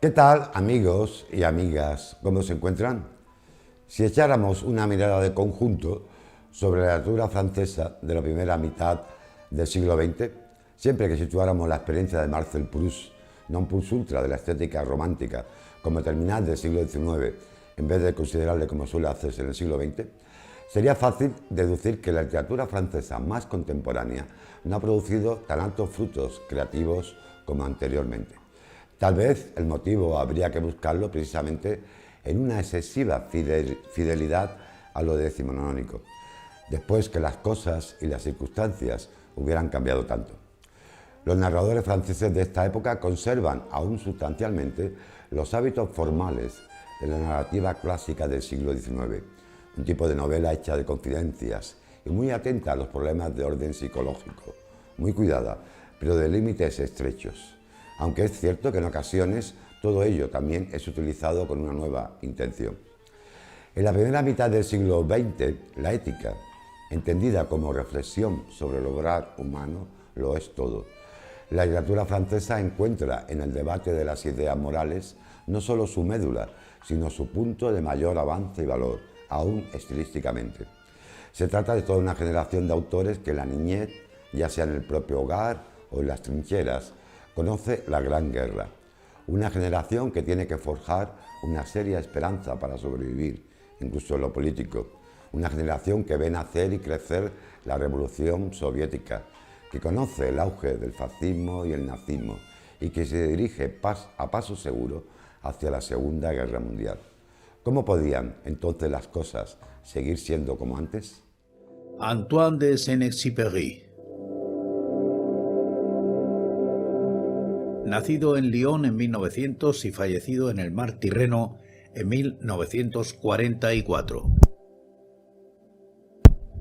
¿Qué tal, amigos y amigas? ¿Cómo se encuentran? Si echáramos una mirada de conjunto sobre la literatura francesa de la primera mitad del siglo XX, siempre que situáramos la experiencia de Marcel Proust non plus ultra de la estética romántica como terminal del siglo XIX, en vez de considerarle como suele hacerse en el siglo XX, sería fácil deducir que la literatura francesa más contemporánea no ha producido tan altos frutos creativos como anteriormente. Tal vez el motivo habría que buscarlo precisamente en una excesiva fidelidad a lo decimonónico, después que las cosas y las circunstancias hubieran cambiado tanto. Los narradores franceses de esta época conservan aún sustancialmente los hábitos formales de la narrativa clásica del siglo XIX, un tipo de novela hecha de confidencias y muy atenta a los problemas de orden psicológico, muy cuidada, pero de límites estrechos. Aunque es cierto que en ocasiones todo ello también es utilizado con una nueva intención. En la primera mitad del siglo XX, la ética, entendida como reflexión sobre el obrar humano, lo es todo. La literatura francesa encuentra en el debate de las ideas morales no solo su médula, sino su punto de mayor avance y valor, aún estilísticamente. Se trata de toda una generación de autores que en la niñez, ya sea en el propio hogar o en las trincheras, conoce la Gran Guerra. Una generación que tiene que forjar una seria esperanza para sobrevivir, incluso en lo político. Una generación que ve nacer y crecer la Revolución Soviética, que conoce el auge del fascismo y el nazismo y que se dirige a paso seguro hacia la Segunda Guerra Mundial. ¿Cómo podían entonces las cosas seguir siendo como antes? Antoine de Saint-Exupéry. Nacido en Lyon en 1900 y fallecido en el mar Tirreno en 1944.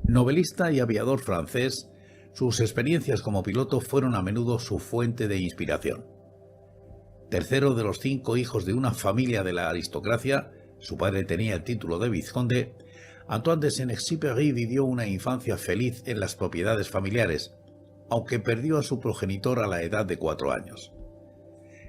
Novelista y aviador francés, sus experiencias como piloto fueron a menudo su fuente de inspiración. Tercero de los 5 hijos de una familia de la aristocracia, su padre tenía el título de vizconde, Antoine de Saint-Exupéry vivió una infancia feliz en las propiedades familiares, aunque perdió a su progenitor a la edad de 4 años.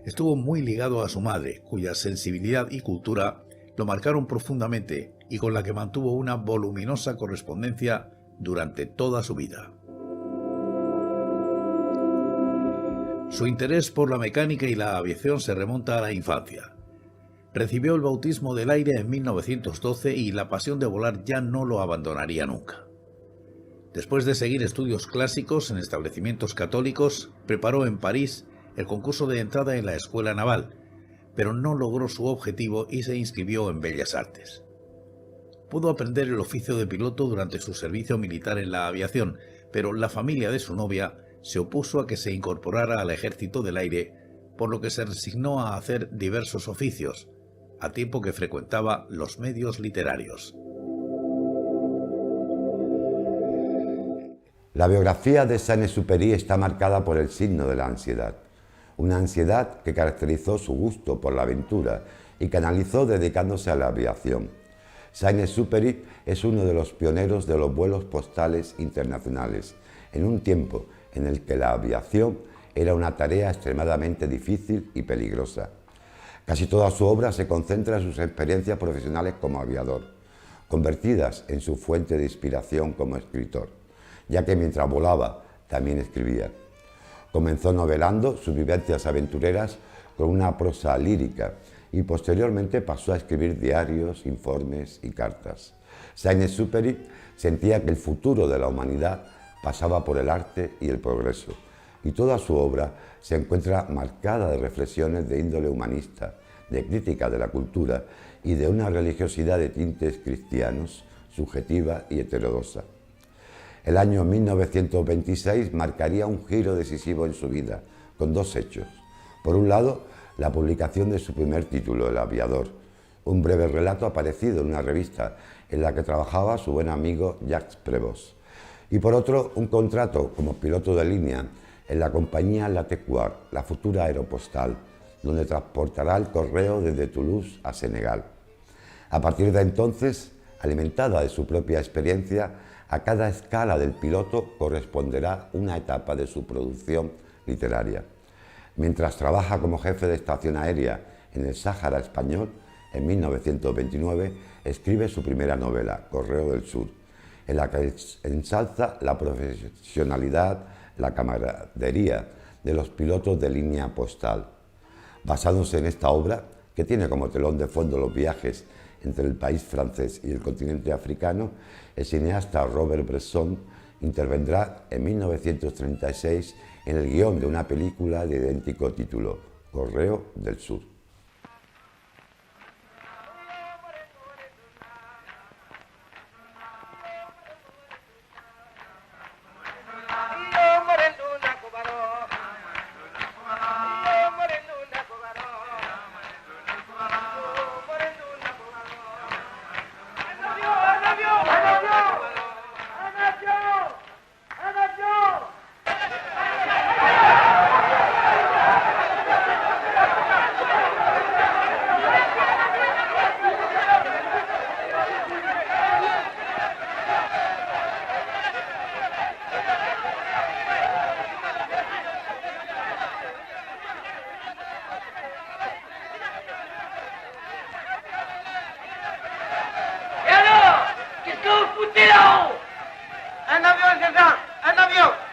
Estuvo muy ligado a su madre, cuya sensibilidad y cultura lo marcaron profundamente y con la que mantuvo una voluminosa correspondencia durante toda su vida. Su interés por la mecánica y la aviación se remonta a la infancia. Recibió el bautismo del aire en 1912 y la pasión de volar ya no lo abandonaría nunca. Después de seguir estudios clásicos en establecimientos católicos, preparó en París el concurso de entrada en la Escuela Naval, pero no logró su objetivo y se inscribió en Bellas Artes. Pudo aprender el oficio de piloto durante su servicio militar en la aviación, pero la familia de su novia se opuso a que se incorporara al Ejército del Aire, por lo que se resignó a hacer diversos oficios, a tiempo que frecuentaba los medios literarios. La biografía de Saint-Exupéry está marcada por el signo de la ansiedad. Una ansiedad que caracterizó su gusto por la aventura y canalizó dedicándose a la aviación. Saint-Exupéry es uno de los pioneros de los vuelos postales internacionales, en un tiempo en el que la aviación era una tarea extremadamente difícil y peligrosa. Casi toda su obra se concentra en sus experiencias profesionales como aviador, convertidas en su fuente de inspiración como escritor, ya que mientras volaba también escribía. Comenzó novelando sus vivencias aventureras con una prosa lírica y posteriormente pasó a escribir diarios, informes y cartas. Saint-Exupéry sentía que el futuro de la humanidad pasaba por el arte y el progreso, y toda su obra se encuentra marcada de reflexiones de índole humanista, de crítica de la cultura y de una religiosidad de tintes cristianos, subjetiva y heterodoxa. El año 1926 marcaría un giro decisivo en su vida, con 2 hechos. Por un lado, la publicación de su primer título, El aviador, un breve relato aparecido en una revista en la que trabajaba su buen amigo Jacques Prévost. Y por otro, un contrato como piloto de línea en la compañía Latécoère, la futura aeropostal, donde transportará el correo desde Toulouse a Senegal. A partir de entonces, alimentada de su propia experiencia, a cada escala del piloto corresponderá una etapa de su producción literaria. Mientras trabaja como jefe de estación aérea en el Sáhara español, en 1929, escribe su primera novela, Correo del Sur, en la que ensalza la profesionalidad, la camaradería de los pilotos de línea postal. Basándose en esta obra, que tiene como telón de fondo los viajes entre el país francés y el continente africano, el cineasta Robert Bresson intervendrá en 1936 en el guión de una película de idéntico título, Correo del Sur. Un avion, sergent! Un avion!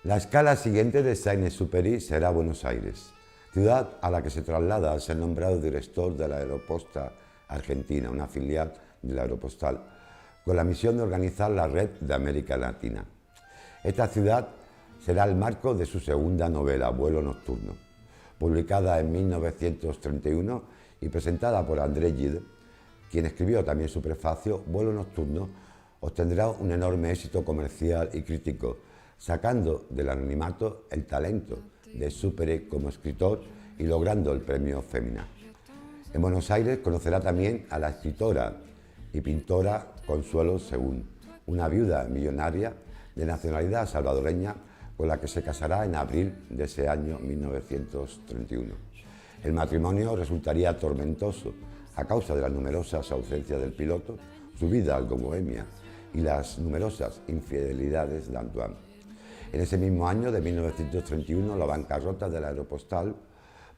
La escala siguiente de Saint-Exupéry será Buenos Aires, ciudad a la que se traslada al ser nombrado director de la Aeroposta Argentina, una filial de la Aeropostal, con la misión de organizar la red de América Latina. Esta ciudad será el marco de su segunda novela, Vuelo Nocturno, publicada en 1931 y presentada por André Gide, quien escribió también su prefacio. Vuelo Nocturno obtendrá un enorme éxito comercial y crítico, sacando del anonimato el talento de Exupéry como escritor y logrando el premio Femina. En Buenos Aires conocerá también a la escritora y pintora Consuelo Según, una viuda millonaria de nacionalidad salvadoreña con la que se casará en abril de ese año 1931. El matrimonio resultaría tormentoso a causa de las numerosas ausencias del piloto, su vida algo bohemia y las numerosas infidelidades de Antoine. En ese mismo año de 1931, la bancarrota de la Aeropostal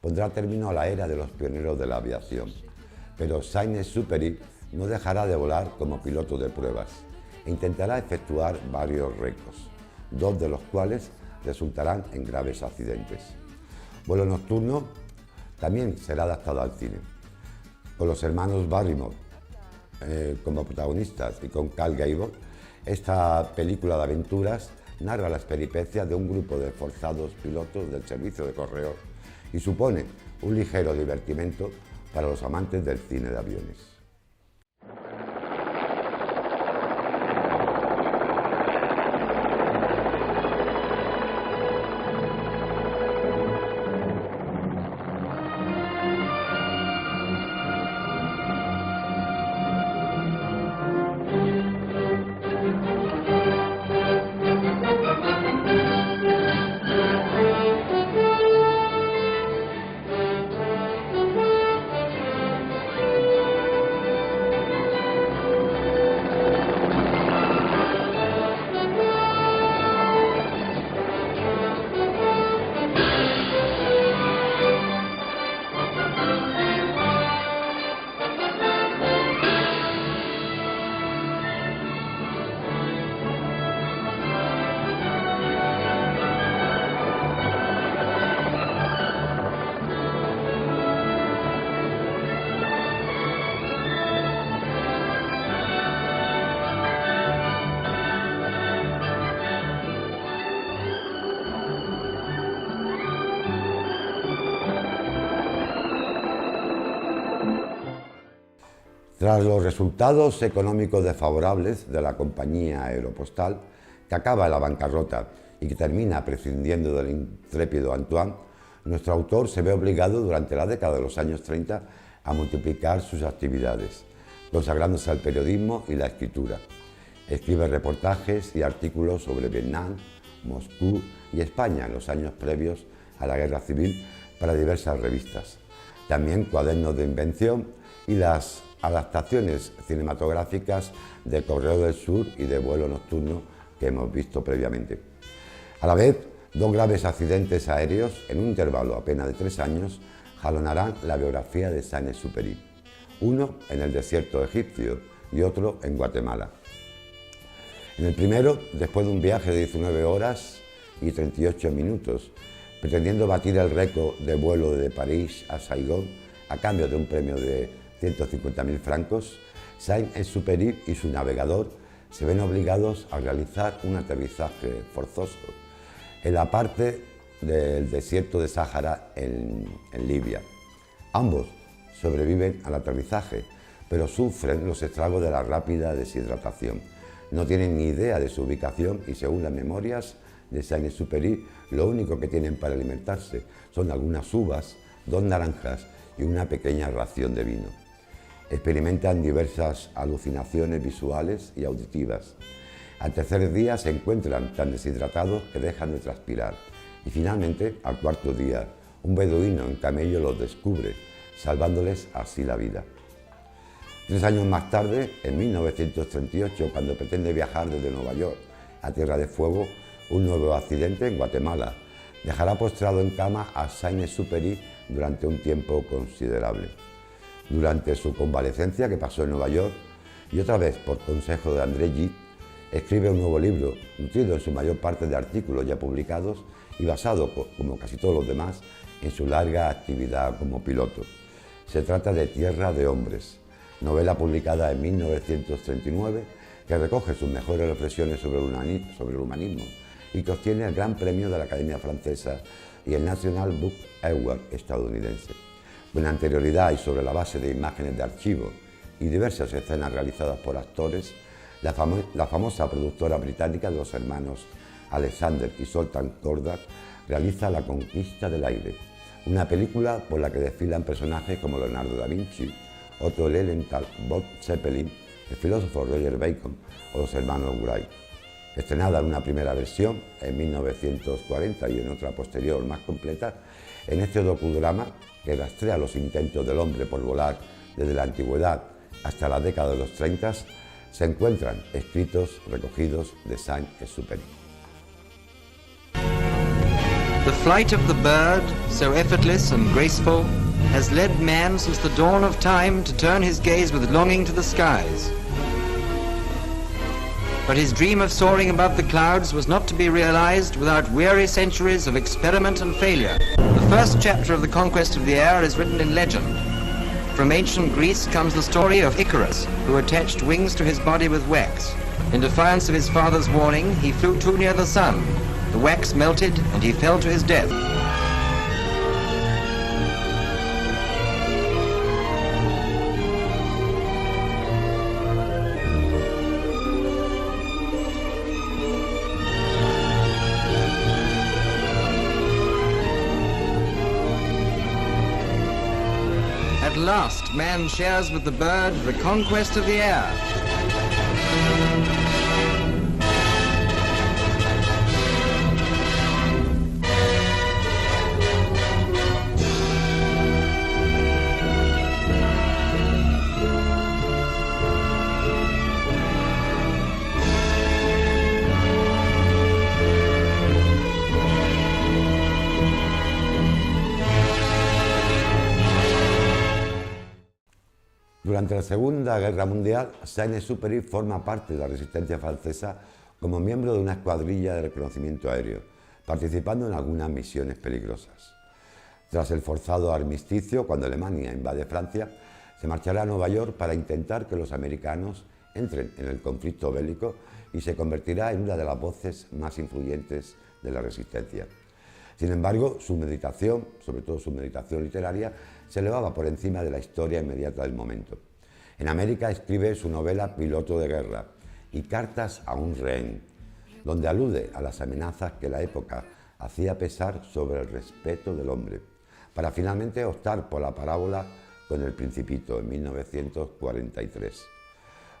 pondrá término a la era de los pioneros de la aviación. Pero Saint-Exupéry no dejará de volar como piloto de pruebas e intentará efectuar varios récords, dos de los cuales resultarán en graves accidentes. Vuelo Nocturno también será adaptado al cine, con los hermanos Barrymore como protagonistas y con Clark Gable. Esta película de aventuras narra las peripecias de un grupo de esforzados pilotos del servicio de correo y supone un ligero divertimento para los amantes del cine de aviones. Tras los resultados económicos desfavorables de la compañía Aeropostal, que acaba en la bancarrota y que termina prescindiendo del intrépido Antoine, nuestro autor se ve obligado durante la década de los años 30 a multiplicar sus actividades, consagrándose al periodismo y la escritura. Escribe reportajes y artículos sobre Vietnam, Moscú y España en los años previos a la Guerra Civil para diversas revistas. También cuadernos de invención y las adaptaciones cinematográficas de Correo del Sur y de Vuelo Nocturno que hemos visto previamente. A la vez, dos graves accidentes aéreos en un intervalo apenas de 3 años jalonarán la biografía de Saint-Exupéry, uno en el desierto egipcio y otro en Guatemala. En el primero, después de un viaje de 19 horas y 38 minutos, pretendiendo batir el récord de vuelo de París a Saigón a cambio de un premio de 150.000 francos, Saint-Exupéry y su navegador se ven obligados a realizar un aterrizaje forzoso en la parte del desierto de Sáhara en Libia. Ambos sobreviven al aterrizaje, pero sufren los estragos de la rápida deshidratación. No tienen ni idea de su ubicación y, según las memorias de Saint-Exupéry, lo único que tienen para alimentarse son algunas uvas, 2 naranjas y una pequeña ración de vino. Experimentan diversas alucinaciones visuales y auditivas. Al tercer día se encuentran tan deshidratados que dejan de transpirar y finalmente, al cuarto día, un beduino en camello los descubre, salvándoles así la vida. 3 años más tarde, en 1938, cuando pretende viajar desde Nueva York a Tierra de Fuego, un nuevo accidente en Guatemala dejará postrado en cama a Saint-Exupéry durante un tiempo considerable. Durante su convalecencia, que pasó en Nueva York, y otra vez por consejo de André Gide, escribe un nuevo libro, nutrido en su mayor parte de artículos ya publicados y basado, como casi todos los demás, en su larga actividad como piloto. Se trata de Tierra de Hombres, novela publicada en 1939, que recoge sus mejores reflexiones sobre el humanismo y que obtiene el Gran Premio de la Academia Francesa y el National Book Award estadounidense. Con anterioridad y sobre la base de imágenes de archivo y diversas escenas realizadas por actores, la famosa productora británica de los hermanos Alexander y Zoltan Kodak realiza La Conquista del Aire, una película por la que desfilan personajes como Leonardo da Vinci, Otto Lilienthal, Bob Zeppelin, el filósofo Roger Bacon o los hermanos Wright. Estrenada en una primera versión en 1940 y en otra posterior más completa, en este docudrama que rastrea los intentos del hombre por volar desde la antigüedad hasta la década de los 30, se encuentran escritos recogidos de Saint-Exupéry. The flight of the bird, so effortless and graceful, has led man since the dawn of time to turn his gaze with longing to the skies. But his dream of soaring above the clouds was not to be realized without weary centuries of experiment and failure. The first chapter of the conquest of the air is written in legend. From ancient Greece comes the story of Icarus, who attached wings to his body with wax. In defiance of his father's warning, he flew too near the sun. The wax melted and he fell to his death. At last, man shares with the bird the conquest of the air. Durante la Segunda Guerra Mundial, Saint-Exupéry forma parte de la resistencia francesa como miembro de una escuadrilla de reconocimiento aéreo, participando en algunas misiones peligrosas. Tras el forzado armisticio, cuando Alemania invade Francia, se marchará a Nueva York para intentar que los americanos entren en el conflicto bélico y se convertirá en una de las voces más influyentes de la resistencia. Sin embargo, su meditación, sobre todo su meditación literaria, se elevaba por encima de la historia inmediata del momento. En América escribe su novela Piloto de guerra y Cartas a un rehén, donde alude a las amenazas que la época hacía pesar sobre el respeto del hombre, para finalmente optar por la parábola con El Principito en 1943.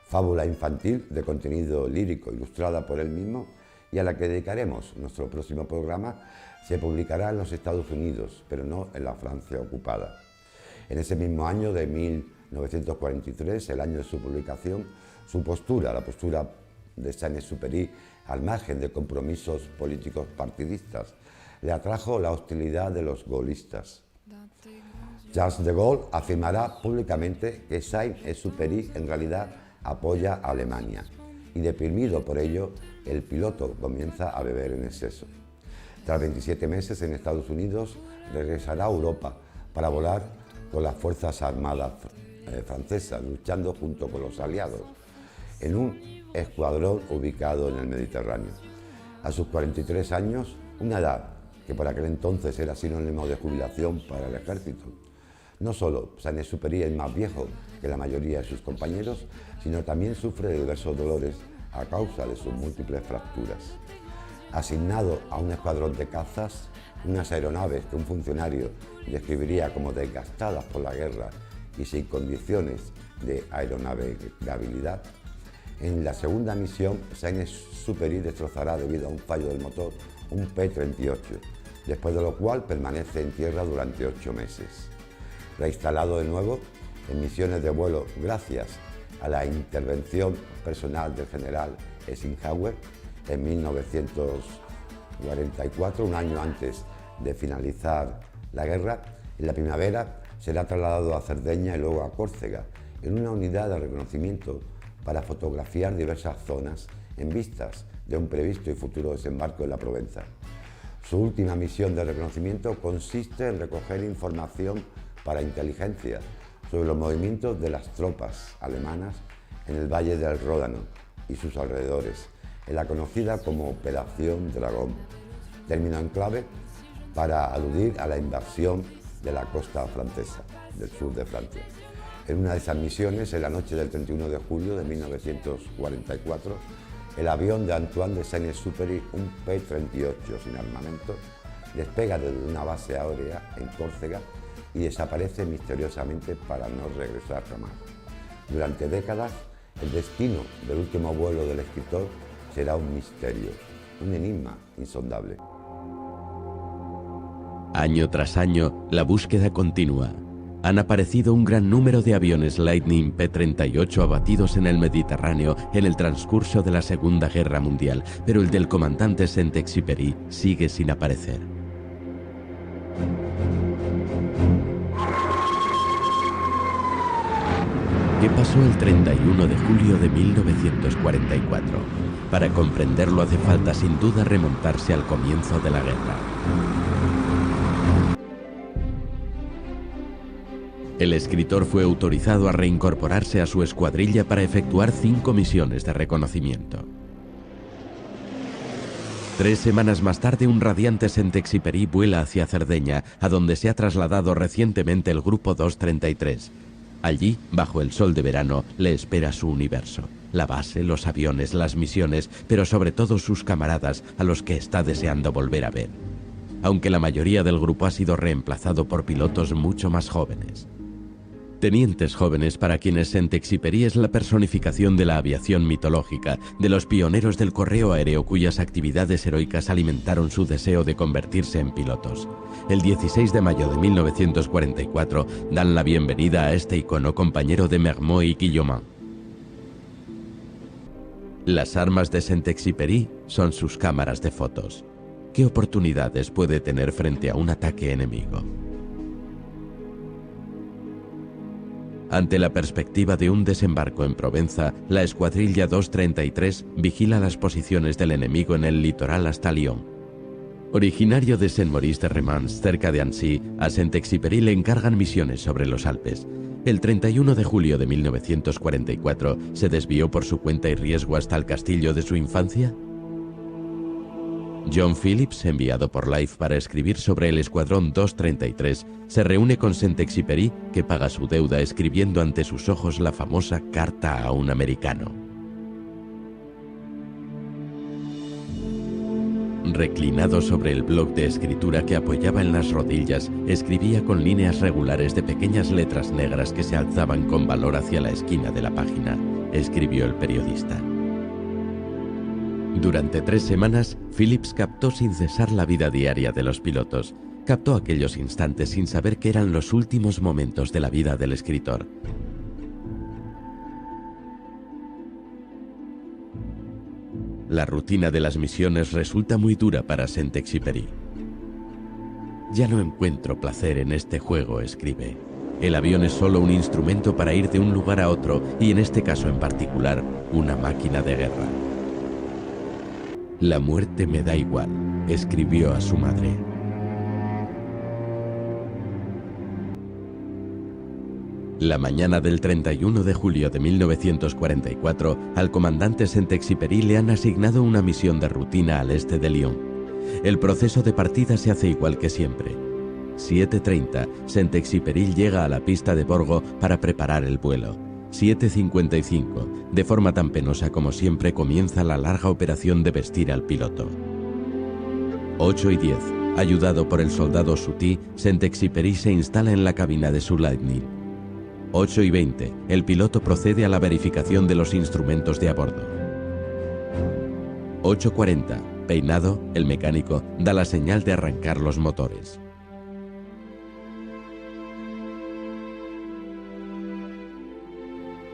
Fábula infantil de contenido lírico ilustrada por él mismo y a la que dedicaremos nuestro próximo programa, se publicará en los Estados Unidos, pero no en la Francia ocupada. En ese mismo año de 1943, el año de su publicación, su postura, la postura de Saint-Exupéry, al margen de compromisos políticos partidistas, le atrajo la hostilidad de los gaullistas. Charles de Gaulle afirmará públicamente que Saint-Exupéry en realidad apoya a Alemania y, deprimido por ello, el piloto comienza a beber en exceso. Tras 27 meses en Estados Unidos, regresará a Europa para volar con las Fuerzas Armadas francesas, luchando junto con los aliados en un escuadrón ubicado en el Mediterráneo. A sus 43 años, una edad que por aquel entonces era sinónimo de jubilación para el ejército. No solo Saint-Exupéry es más viejo que la mayoría de sus compañeros, sino también sufre de diversos dolores a causa de sus múltiples fracturas. Asignado a un escuadrón de cazas, unas aeronaves que un funcionario describiría como desgastadas por la guerra y sin condiciones de aeronavegabilidad, en la segunda misión Saint-Exupéry destrozará debido a un fallo del motor un P-38, después de lo cual permanece en tierra durante 8 meses. Reinstalado de nuevo en misiones de vuelo gracias a la intervención personal del general Eisenhower en 1944, un año antes de finalizar la guerra, en la primavera será trasladado a Cerdeña y luego a Córcega, en una unidad de reconocimiento para fotografiar diversas zonas en vistas de un previsto y futuro desembarco en la Provenza. Su última misión de reconocimiento consiste en recoger información para inteligencia sobre los movimientos de las tropas alemanas en el Valle del Ródano y sus alrededores, en la conocida como Operación Dragón, término en clave para aludir a la invasión de la costa francesa, del sur de Francia. En una de esas misiones, en la noche del 31 de julio de 1944, el avión de Antoine de Saint-Exupéry, un P-38 sin armamento, despega desde una base aérea en Córcega y desaparece misteriosamente para no regresar jamás. Durante décadas, el destino del último vuelo del escritor será un misterio, un enigma insondable. Año tras año, la búsqueda continúa. Han aparecido un gran número de aviones Lightning P-38 abatidos en el Mediterráneo en el transcurso de la Segunda Guerra Mundial, pero el del comandante Saint-Exupéry sigue sin aparecer. ¿Qué pasó el 31 de julio de 1944? Para comprenderlo hace falta sin duda remontarse al comienzo de la guerra. El escritor fue autorizado a reincorporarse a su escuadrilla para efectuar 5 misiones de reconocimiento. 3 semanas más tarde, un radiante Saint-Exupéry vuela hacia Cerdeña, a donde se ha trasladado recientemente el Grupo 233. Allí, bajo el sol de verano, le espera su universo. La base, los aviones, las misiones, pero sobre todo sus camaradas, a los que está deseando volver a ver. Aunque la mayoría del grupo ha sido reemplazado por pilotos mucho más jóvenes. Tenientes jóvenes para quienes Saint-Exupéry es la personificación de la aviación mitológica, de los pioneros del correo aéreo cuyas actividades heroicas alimentaron su deseo de convertirse en pilotos. El 16 de mayo de 1944 dan la bienvenida a este icono compañero de Mermot y Guillaumin. Las armas de Saint-Exupéry son sus cámaras de fotos. ¿Qué oportunidades puede tener frente a un ataque enemigo? Ante la perspectiva de un desembarco en Provenza, la escuadrilla 233 vigila las posiciones del enemigo en el litoral hasta Lyon. Originario de Saint-Maurice-de-Remans, cerca de Annecy, a Saint-Exupéry le encargan misiones sobre los Alpes. El 31 de julio de 1944, ¿se desvió por su cuenta y riesgo hasta el castillo de su infancia? John Phillips, enviado por Life para escribir sobre el Escuadrón 233, se reúne con Saint-Exupéry, que paga su deuda escribiendo ante sus ojos la famosa Carta a un americano. Reclinado sobre el bloc de escritura que apoyaba en las rodillas, escribía con líneas regulares de pequeñas letras negras que se alzaban con valor hacia la esquina de la página, escribió el periodista. Durante 3 semanas, Phillips captó sin cesar la vida diaria de los pilotos. Captó aquellos instantes sin saber que eran los últimos momentos de la vida del escritor. La rutina de las misiones resulta muy dura para Saint-Exupéry. Ya no encuentro placer en este juego, escribe. El avión es solo un instrumento para ir de un lugar a otro y en este caso en particular, una máquina de guerra. La muerte me da igual, escribió a su madre. La mañana del 31 de julio de 1944, al comandante Saint-Exupéry le han asignado una misión de rutina al este de Lyon. El proceso de partida se hace igual que siempre. 7:30, Saint-Exupéry llega a la pista de Borgo para preparar el vuelo. 7:55, de forma tan penosa como siempre, comienza la larga operación de vestir al piloto. 8:10, ayudado por el soldado Souty, Saint-Exupéry se instala en la cabina de su Lightning. 8:20, el piloto procede a la verificación de los instrumentos de a bordo. 8:40, peinado, el mecánico da la señal de arrancar los motores.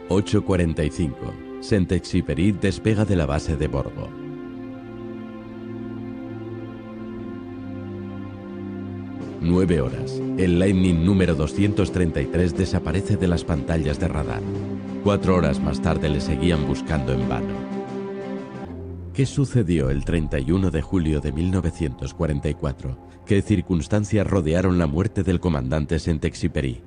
8:45, Saint-Exupéry despega de la base de Borgo. 9 horas. El Lightning número 233 desaparece de las pantallas de radar. 4 horas más tarde le seguían buscando en vano. ¿Qué sucedió el 31 de julio de 1944? ¿Qué circunstancias rodearon la muerte del comandante Saint-Exupéry?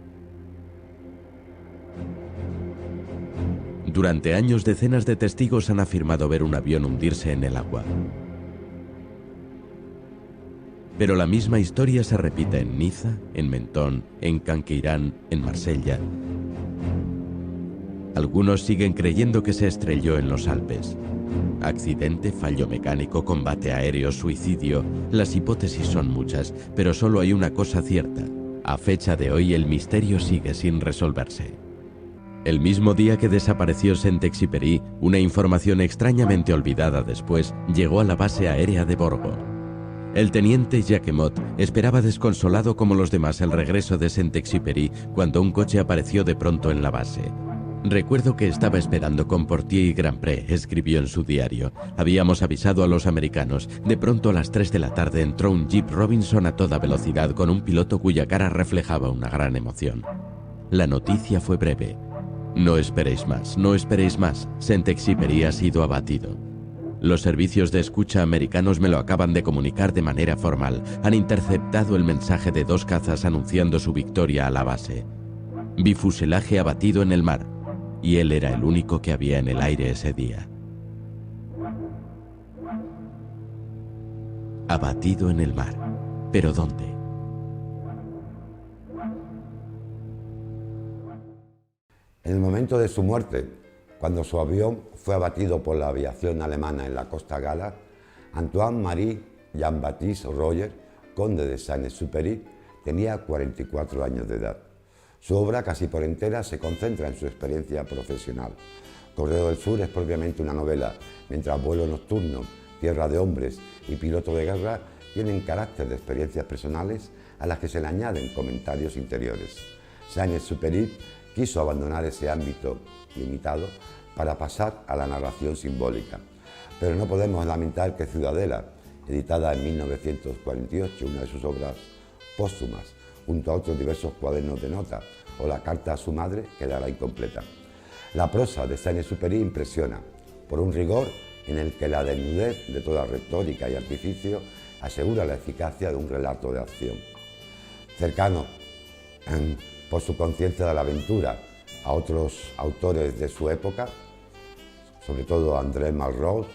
Durante años, decenas de testigos han afirmado ver un avión hundirse en el agua. Pero la misma historia se repite en Niza, en Mentón, en Canqueirán, en Marsella. Algunos siguen creyendo que se estrelló en los Alpes. Accidente, fallo mecánico, combate aéreo, suicidio. Las hipótesis son muchas, pero solo hay una cosa cierta. A fecha de hoy el misterio sigue sin resolverse. El mismo día que desapareció Saint-Exupéry, una información extrañamente olvidada después llegó a la base aérea de Borgo. El teniente Jacquemot esperaba desconsolado como los demás el regreso de Saint-Exupéry cuando un coche apareció de pronto en la base. Recuerdo que estaba esperando con Portier y Grandpré, escribió en su diario. Habíamos avisado a los americanos. De pronto a las 3 de la tarde entró un Jeep Robinson a toda velocidad con un piloto cuya cara reflejaba una gran emoción. La noticia fue breve. No esperéis más, no esperéis más. Saint-Exupéry ha sido abatido. Los servicios de escucha americanos me lo acaban de comunicar de manera formal. Han interceptado el mensaje de 2 cazas anunciando su victoria a la base. Bifuselaje abatido en el mar. Y él era el único que había en el aire ese día. Abatido en el mar. ¿Pero dónde? En el momento de su muerte, cuando su avión fue abatido por la aviación alemana en la Costa Gala, Antoine-Marie Jean-Baptiste Roger, conde de Saint-Exupéry, tenía 44 años de edad. Su obra casi por entera se concentra en su experiencia profesional. Correo del Sur es propiamente una novela, mientras Vuelo Nocturno, Tierra de Hombres y Piloto de Guerra tienen carácter de experiencias personales a las que se le añaden comentarios interiores. Saint-Exupéry quiso abandonar ese ámbito limitado para pasar a la narración simbólica. Pero no podemos lamentar que Ciudadela, editada en 1948, una de sus obras póstumas, junto a otros diversos cuadernos de nota, o la carta a su madre, quedará incompleta. La prosa de Saint-Exupéry impresiona, por un rigor en el que la desnudez de toda retórica y artificio asegura la eficacia de un relato de acción. Cercano, por su conciencia de la aventura, a otros autores de su época, sobre todo a André Malraux,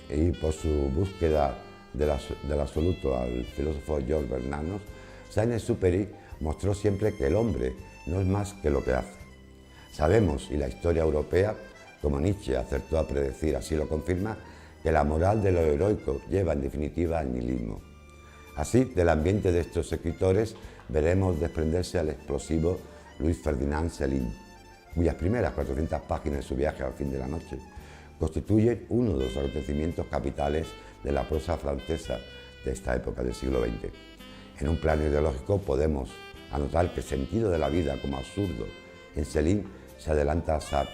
y por su búsqueda del absoluto al filósofo Georges Bernanos, Saint-Exupéry mostró siempre que el hombre no es más que lo que hace. Sabemos, y la historia europea, como Nietzsche acertó a predecir, así lo confirma, que la moral de lo heroico lleva en definitiva al nihilismo. Así, del ambiente de estos escritores veremos desprenderse al explosivo Louis Ferdinand Céline, cuyas primeras 400 páginas de su viaje al fin de la noche constituyen uno de los acontecimientos capitales de la prosa francesa de esta época del siglo XX. En un plano ideológico podemos anotar que el sentido de la vida como absurdo en Céline se adelanta a Sartre,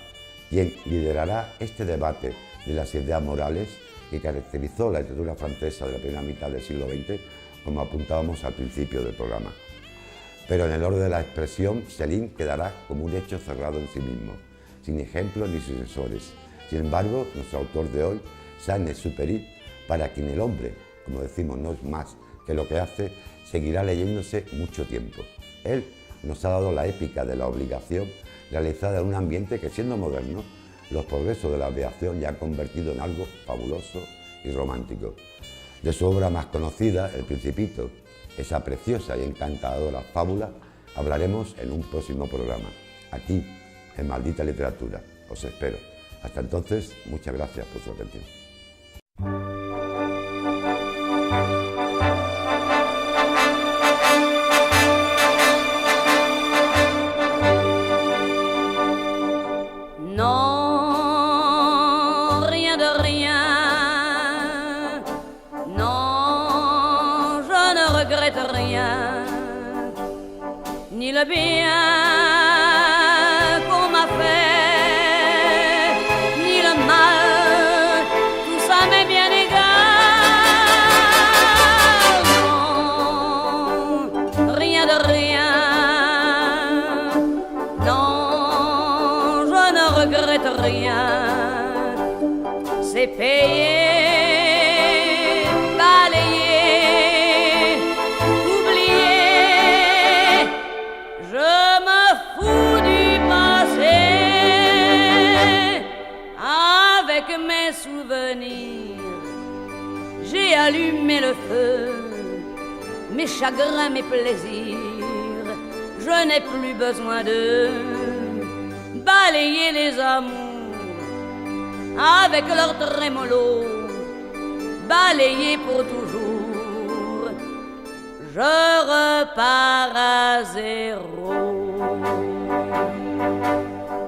quien liderará este debate de las ideas morales que caracterizó la literatura francesa de la primera mitad del siglo XX, como apuntábamos al principio del programa. Pero en el orden de la expresión, Céline quedará como un hecho cerrado en sí mismo, sin ejemplos ni sucesores. Sin embargo, nuestro autor de hoy, Saint-Exupéry, para quien el hombre, como decimos, no es más que lo que hace, seguirá leyéndose mucho tiempo. Él nos ha dado la épica de la obligación realizada en un ambiente que, siendo moderno, los progresos de la aviación ya han convertido en algo fabuloso y romántico. De su obra más conocida, El Principito, esa preciosa y encantadora fábula, hablaremos en un próximo programa, aquí, en Maldita Literatura. Os espero. Hasta entonces, muchas gracias por su atención. Non, rien de rien. Non, je ne regrette rien. Ni le bien qu'on m'a fait, ni le mal, tout ça m'est bien égal. Non, rien de rien. Non, je ne regrette rien. C'est payé, balayé, oublié. Je me fous du passé. Avec mes souvenirs, j'ai allumé le feu. Mes chagrins, mes plaisirs, je n'ai plus besoin de balayer les amours avec leur trémolo, balayer pour toujours. Je repars à zéro.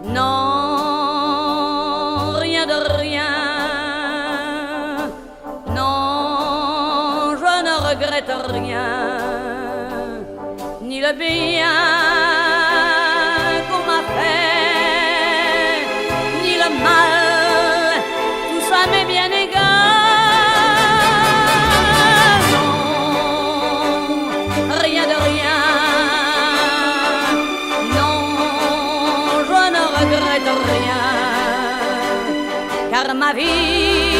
Non, rien de rien. Non, je ne regrette rien. Ni le bien qu'on m'a fait, ni le mal, tout ça m'est bien égal. Non, rien de rien. Non, je ne regrette rien, car ma vie